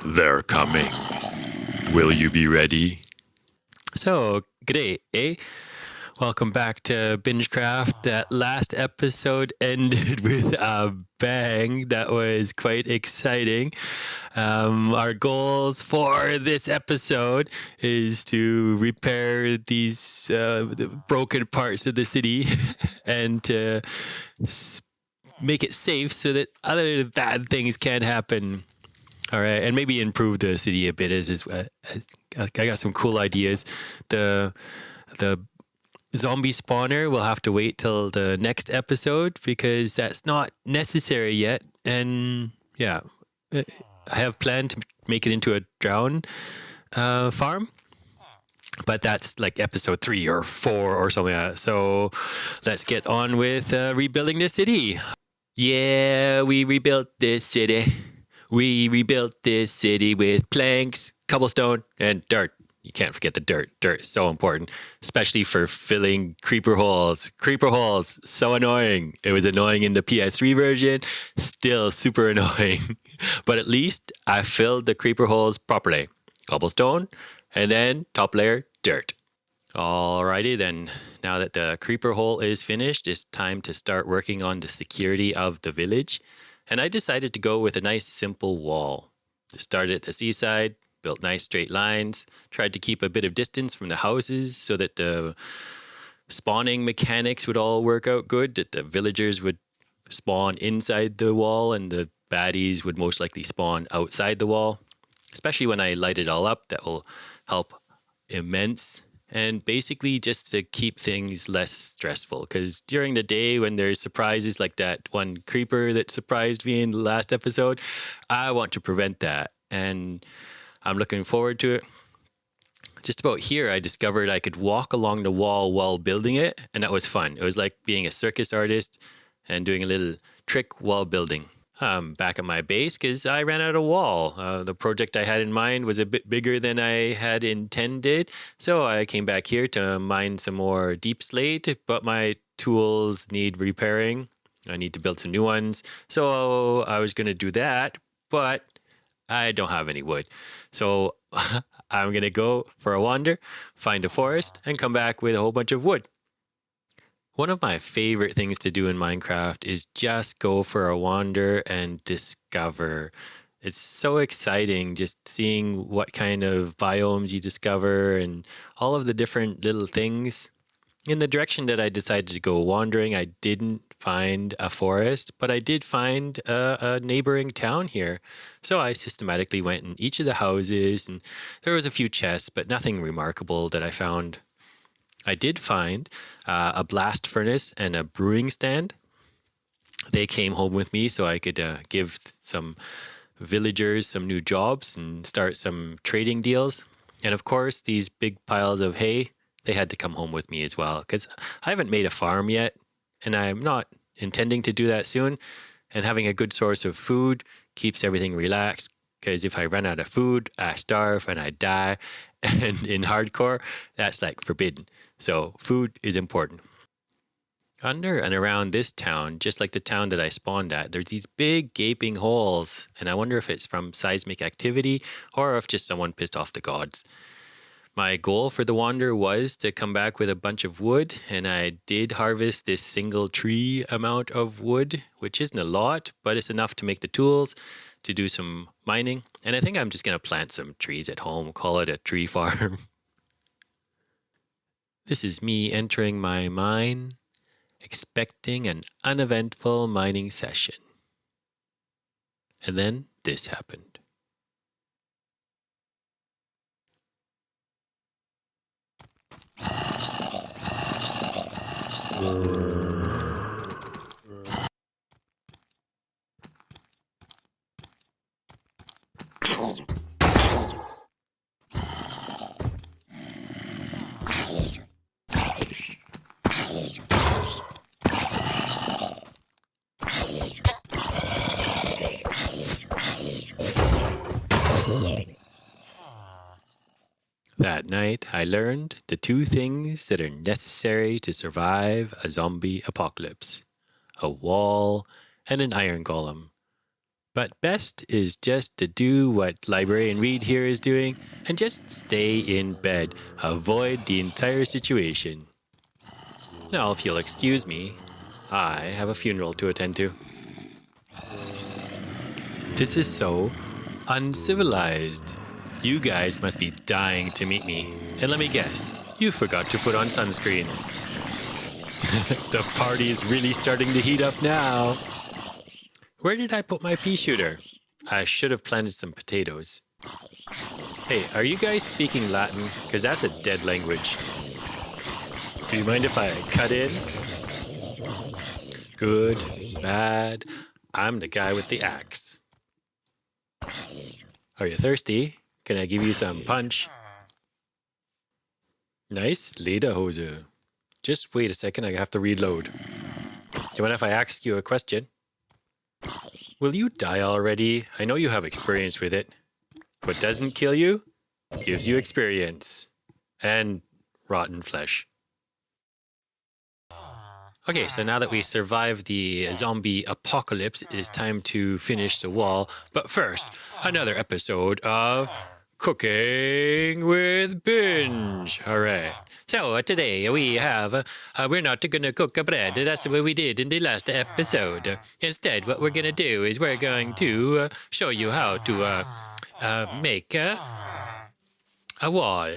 They're coming. Will you be ready? So, g'day, eh? Welcome back to Bingecraft. That last episode ended with a bang. That was quite exciting. Our goals for this episode is to repair these the broken parts of the city and to make it safe so that other bad things can't happen. All right, and maybe improve the city a bit. As I got some cool ideas. The zombie spawner will have to wait till the next episode because that's not necessary yet. And yeah, I have planned to make it into a drown farm, but that's like episode 3 or 4 or something like that. So let's get on with rebuilding the city. Yeah, we rebuilt this city. We rebuilt this city with planks, cobblestone, and dirt. You can't forget the dirt. Dirt is so important, especially for filling creeper holes. Creeper holes, so annoying. It was annoying in the PS3 version, still super annoying. But at least I filled the creeper holes properly. Cobblestone, and then top layer, dirt. Alrighty then, now that the creeper hole is finished, it's time to start working on the security of the village. And I decided to go with a nice simple wall. Started at the seaside, built nice straight lines, tried to keep a bit of distance from the houses so that the spawning mechanics would all work out good, that the villagers would spawn inside the wall and the baddies would most likely spawn outside the wall. Especially when I light it all up, that will help immense. And basically just to keep things less stressful. Because during the day when there's surprises like that one creeper that surprised me in the last episode, I want to prevent that. And I'm looking forward to it. Just about here, I discovered I could walk along the wall while building it. And that was fun. It was like being a circus artist and doing a little trick while building. I'm back at my base because I ran out of wall. The project I had in mind was a bit bigger than I had intended. So I came back here to mine some more deep slate, but my tools need repairing. I need to build some new ones. So I was going to do that, but I don't have any wood. So I'm going to go for a wander, find a forest, and come back with a whole bunch of wood. One of my favorite things to do in Minecraft is just go for a wander and discover. It's so exciting just seeing what kind of biomes you discover and all of the different little things. In the direction that I decided to go wandering, I didn't find a forest, but I did find a neighboring town here. So I systematically went in each of the houses and there was a few chests, but nothing remarkable that I found. I did find a blast furnace and a brewing stand. They came home with me so I could give some villagers some new jobs and start some trading deals. And of course, these big piles of hay, they had to come home with me as well because I haven't made a farm yet and I'm not intending to do that soon. And having a good source of food keeps everything relaxed because if I run out of food, I starve and I die. And in hardcore, that's like forbidden. So food is important. Under and around this town, just like the town that I spawned at, there's these big gaping holes. And I wonder if it's from seismic activity or if just someone pissed off the gods. My goal for the wander was to come back with a bunch of wood. And I did harvest this single tree amount of wood, which isn't a lot, but it's enough to make the tools to do some mining. And I think I'm just going to plant some trees at home, call it a tree farm. This is me entering my mine, expecting an uneventful mining session. And then this happened. That night, I learned the 2 things that are necessary to survive a zombie apocalypse: a wall and an iron golem. But best is just to do what Librarian Reed here is doing and just stay in bed. Avoid the entire situation. Now, if you'll excuse me, I have a funeral to attend to. This is so uncivilized. You guys must be dying to meet me. And let me guess, you forgot to put on sunscreen. The party is really starting to heat up now. Where did I put my pea shooter? I should have planted some potatoes. Hey, are you guys speaking Latin? Because that's a dead language. Do you mind if I cut in? Good, bad. I'm the guy with the axe. Are you thirsty? Can I give you some punch? Nice lederhose. Just wait a second, I have to reload. Do you mind if I ask you a question? Will you die already? I know you have experience with it. What doesn't kill you gives you experience. And rotten flesh. Okay, so now that we survived the zombie apocalypse, it is time to finish the wall. But first, another episode of Cooking with Binge. All right. So today we have, we're not going to cook a bread. That's what we did in the last episode. Instead, what we're going to do is we're going to show you how to make a wall.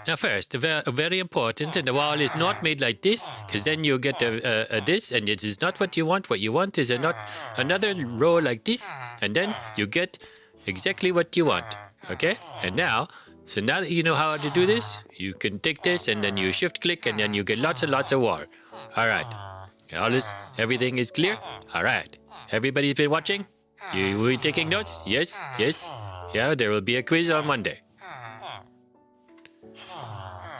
Now first, very important, and the wall is not made like this, because then you get this, and it is not what you want. What you want is another row like this, and then you get exactly what you want. Okay? And now, so now that you know how to do this, you can take this, and then you shift click, and then you get lots and lots of wall. All right. Everything is clear? All right. Everybody's been watching? You will be taking notes? Yes? Yes? Yeah, there will be a quiz on Monday.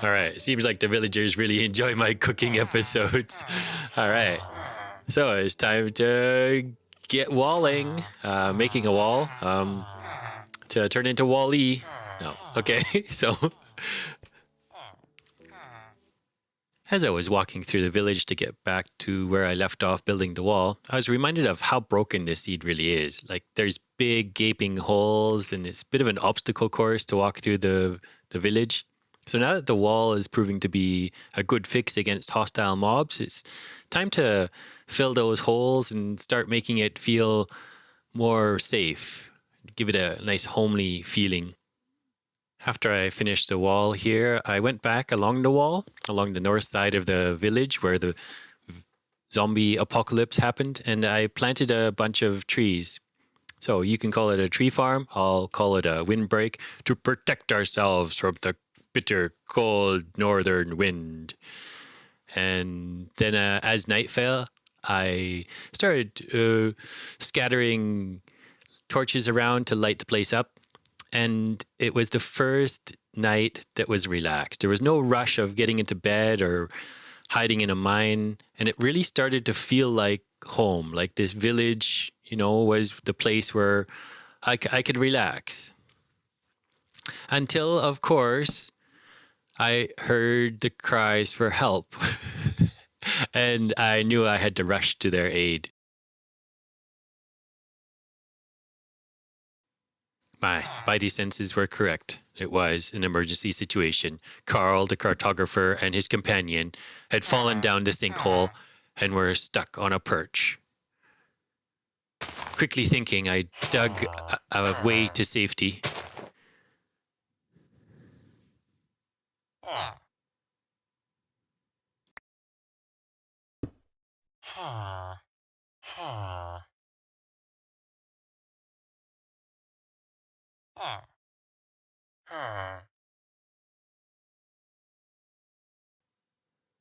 All right. Seems like the villagers really enjoy my cooking episodes. All right. So it's time to get walling. Making a wall to turn into Wall-E. No. Okay. So as I was walking through the village to get back to where I left off building the wall, I was reminded of how broken this seed really is. Like there's big gaping holes and it's a bit of an obstacle course to walk through the village. So now that the wall is proving to be a good fix against hostile mobs, it's time to fill those holes and start making it feel more safe. Give it a nice homely feeling. After I finished the wall here, I went back along the wall, along the north side of the village where the zombie apocalypse happened, and I planted a bunch of trees. So you can call it a tree farm. I'll call it a windbreak to protect ourselves from the bitter, cold northern wind. And then as night fell, I started scattering torches around to light the place up. And it was the first night that was relaxed. There was no rush of getting into bed or hiding in a mine. And it really started to feel like home, like this village, was the place where I could relax. Until, of course, I heard the cries for help. And I knew I had to rush to their aid. My spidey senses were correct. It was an emergency situation. Carl, the cartographer, and his companion had fallen down the sinkhole and were stuck on a perch. Quickly thinking, I dug a way to safety.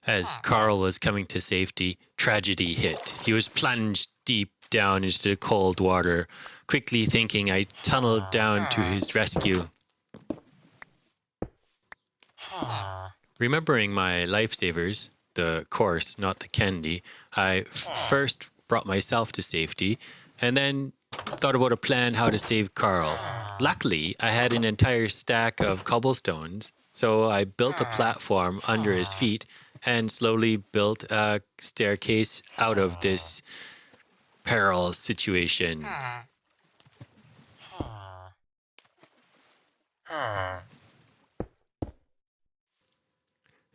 As Carl was coming to safety, tragedy hit. He was plunged deep down into the cold water. Quickly thinking, I tunneled down to his rescue. Remembering my lifesavers, the course, not the candy, I first brought myself to safety and then thought about a plan how to save Carl. Luckily, I had an entire stack of cobblestones, so I built a platform under his feet and slowly built a staircase out of this peril situation.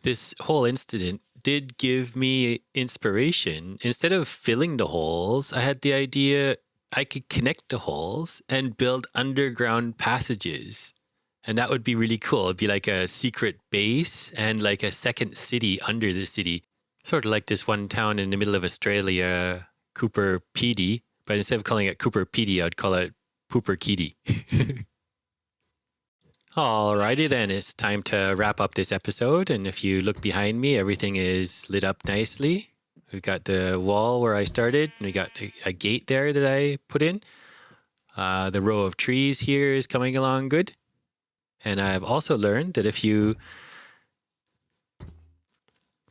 This whole incident did give me inspiration. Instead of filling the holes, I had the idea I could connect the holes and build underground passages. And that would be really cool. It'd be like a secret base and like a second city under the city. Sort of like this one town in the middle of Australia, Cooper Pedy. But instead of calling it Cooper Pedy, I'd call it Pooper Kedy. Alrighty then, it's time to wrap up this episode. And if you look behind me, everything is lit up nicely. We've got the wall where I started, and we got a gate there that I put in. The row of trees here is coming along good. And I've also learned that if you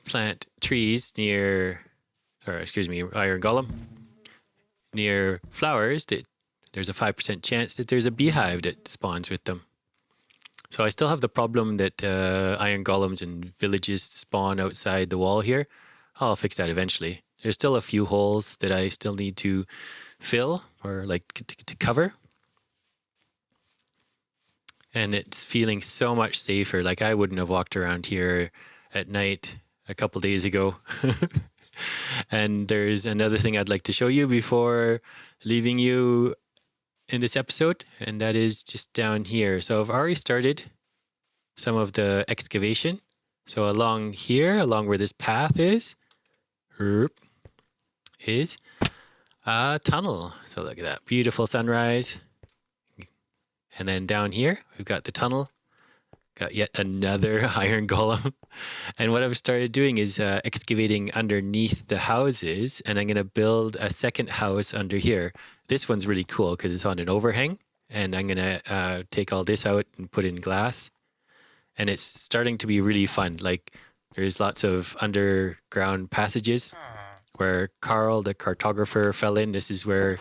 plant trees near, iron golem, near flowers, there's a 5% chance that there's a beehive that spawns with them. So I still have the problem that iron golems and villages spawn outside the wall here. I'll fix that eventually. There's still a few holes that I still need to fill or like to cover. And it's feeling so much safer. Like I wouldn't have walked around here at night a couple days ago. And there's another thing I'd like to show you before leaving you in this episode, and that is just down here. So I've already started some of the excavation. So along here, along where this path is a tunnel. So look at that beautiful sunrise. And then down here, we've got the tunnel. Got yet another iron golem. And what I've started doing is excavating underneath the houses, and I'm going to build a second house under here. This one's really cool because it's on an overhang, and I'm going to take all this out and put in glass. And it's starting to be really fun. Like there's lots of underground passages where Carl, the cartographer, fell in. This is where,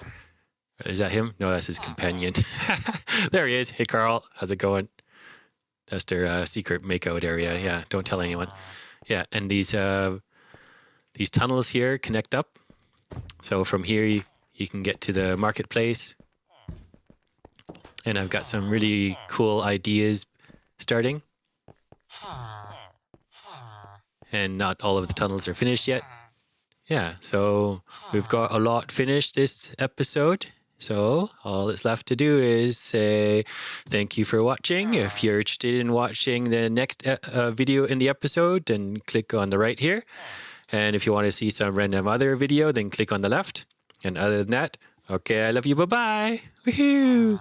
is that him? No, that's his companion. There he is. Hey, Carl, how's it going? That's their secret makeout area. Yeah, don't tell anyone. Yeah, and these tunnels here connect up. So from here, you can get to the marketplace. And I've got some really cool ideas starting. And not all of the tunnels are finished yet. Yeah, so we've got a lot finished this episode. So all that's left to do is say thank you for watching. If you're interested in watching the next video in the episode, then click on the right here. And if you want to see some random other video, then click on the left. And other than that, okay, I love you. Bye-bye. Woohoo!